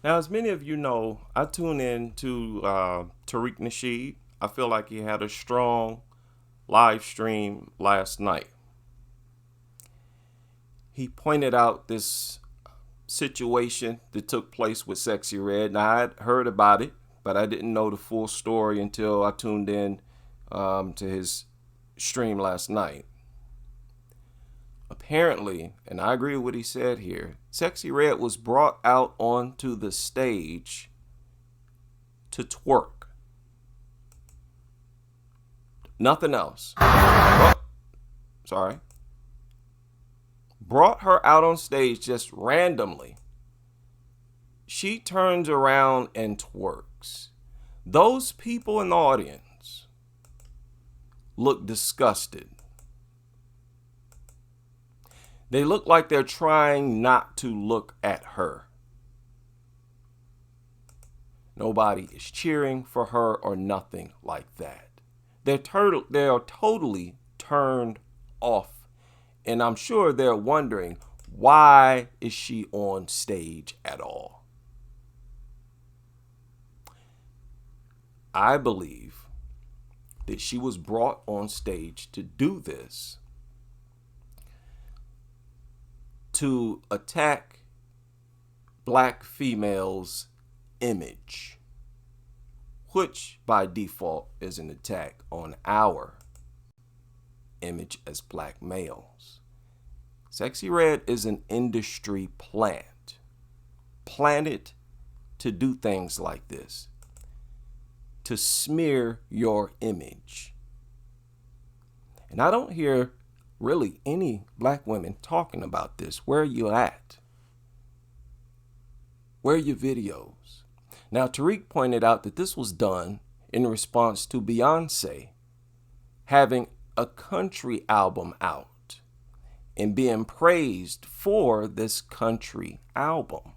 Now, as many of you know, I tune in to Tariq Nasheed. I feel like he had a strong live stream last night. He pointed out this situation that took place with Sexyy Now, I had heard about it, but I didn't know the full story until I tuned in to his stream last night. Apparently, and I agree with what he said here, Sexyy was brought out onto the stage to twerk. Nothing else. Sorry. Brought her out on stage just randomly. She turns around and twerks. Those people in the audience look disgusted. They look like they're trying not to look at her. Nobody is cheering for her or nothing like that. They are totally turned off. And I'm sure they're wondering, why is she on stage at all? I believe that she was brought on stage to do this, to attack black females' image, which by default is an attack on our image as black males. Sexyy is an industry plant, planted to do things like this, to smear your image. And I don't hear really any black women talking about this. Where are you at? Where are your videos? Now, Tariq pointed out that this was done in response to Beyonce having a country album out and being praised for this country album.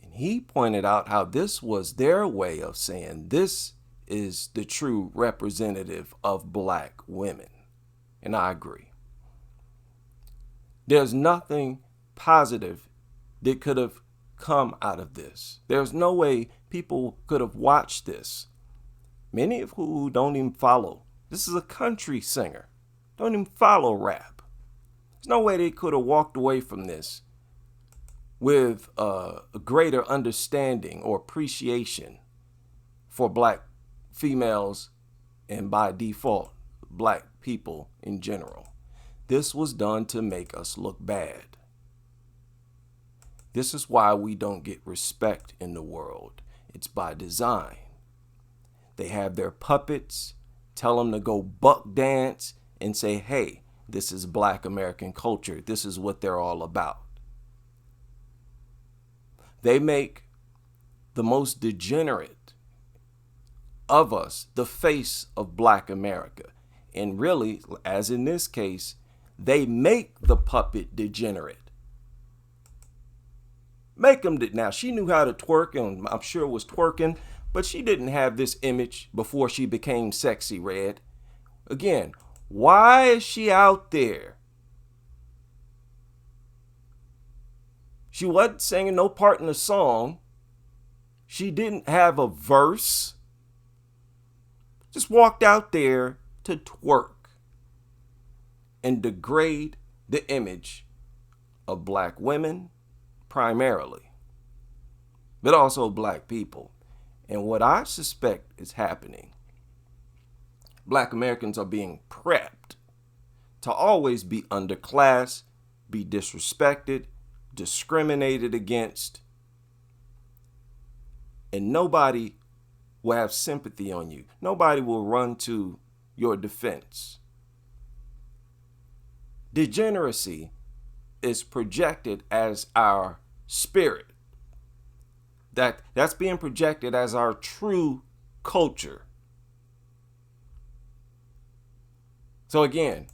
And he pointed out how this was their way of saying this is the true representative of black women. And I agree. There's nothing positive that could have come out of this. There's no way people could have watched this. Many of who don't even follow. This is a country singer. Don't even follow rap. There's no way they could have walked away from this with a greater understanding or appreciation for black females and by default, black people in general. This was done to make us look bad. This is why we don't get respect in the world. It's by design. They have their puppets, tell them to go buck dance and say, hey, this is black American culture. This is what they're all about. They make the most degenerate of us the face of black America. And really, as in this case, they make the puppet degenerate. Make them. Now, she knew how to twerk, and I'm sure was twerking, but she didn't have this image before she became Sexyy. Again, why is she out there? She wasn't singing no part in the song. She didn't have a verse. Just walked out there to twerk and degrade the image of black women primarily, but also black people. And what I suspect is happening, black Americans are being prepped to always be underclass, be disrespected, discriminated against, and nobody will have sympathy on you. Nobody will run to your defense. Degeneracy is projected as our spirit. That's being projected as our true culture. So again,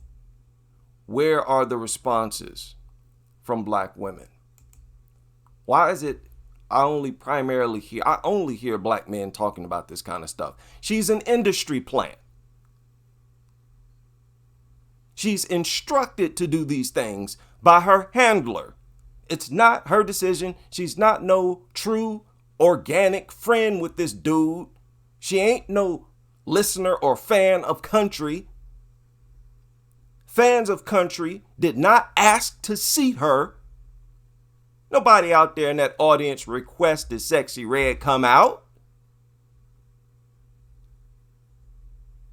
where are the responses from black women? Why is it I only hear black men talking about this kind of stuff? She's an industry plant. She's instructed to do these things by her handler It's not her decision. She's not no true organic friend with this dude. She ain't no listener or fan of country. Fans of country did not ask to see her. Nobody out there in that audience requested Sexyy come out.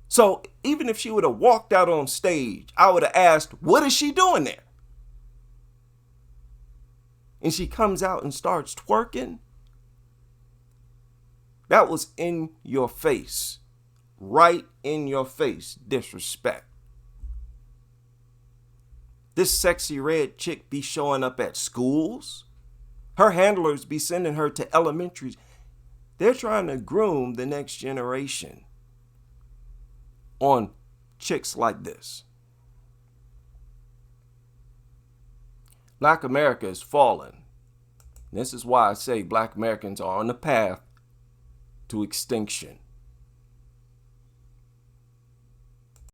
So even if she would have walked out on stage, I would have asked, what is she doing there? And she comes out and starts twerking. That was in your face. Right in your face. Disrespect. This Sexyy chick be showing up at schools. Her handlers be sending her to elementaries. They're trying to groom the next generation on chicks like this. Black America is falling. This is why I say Black Americans are on the path to extinction.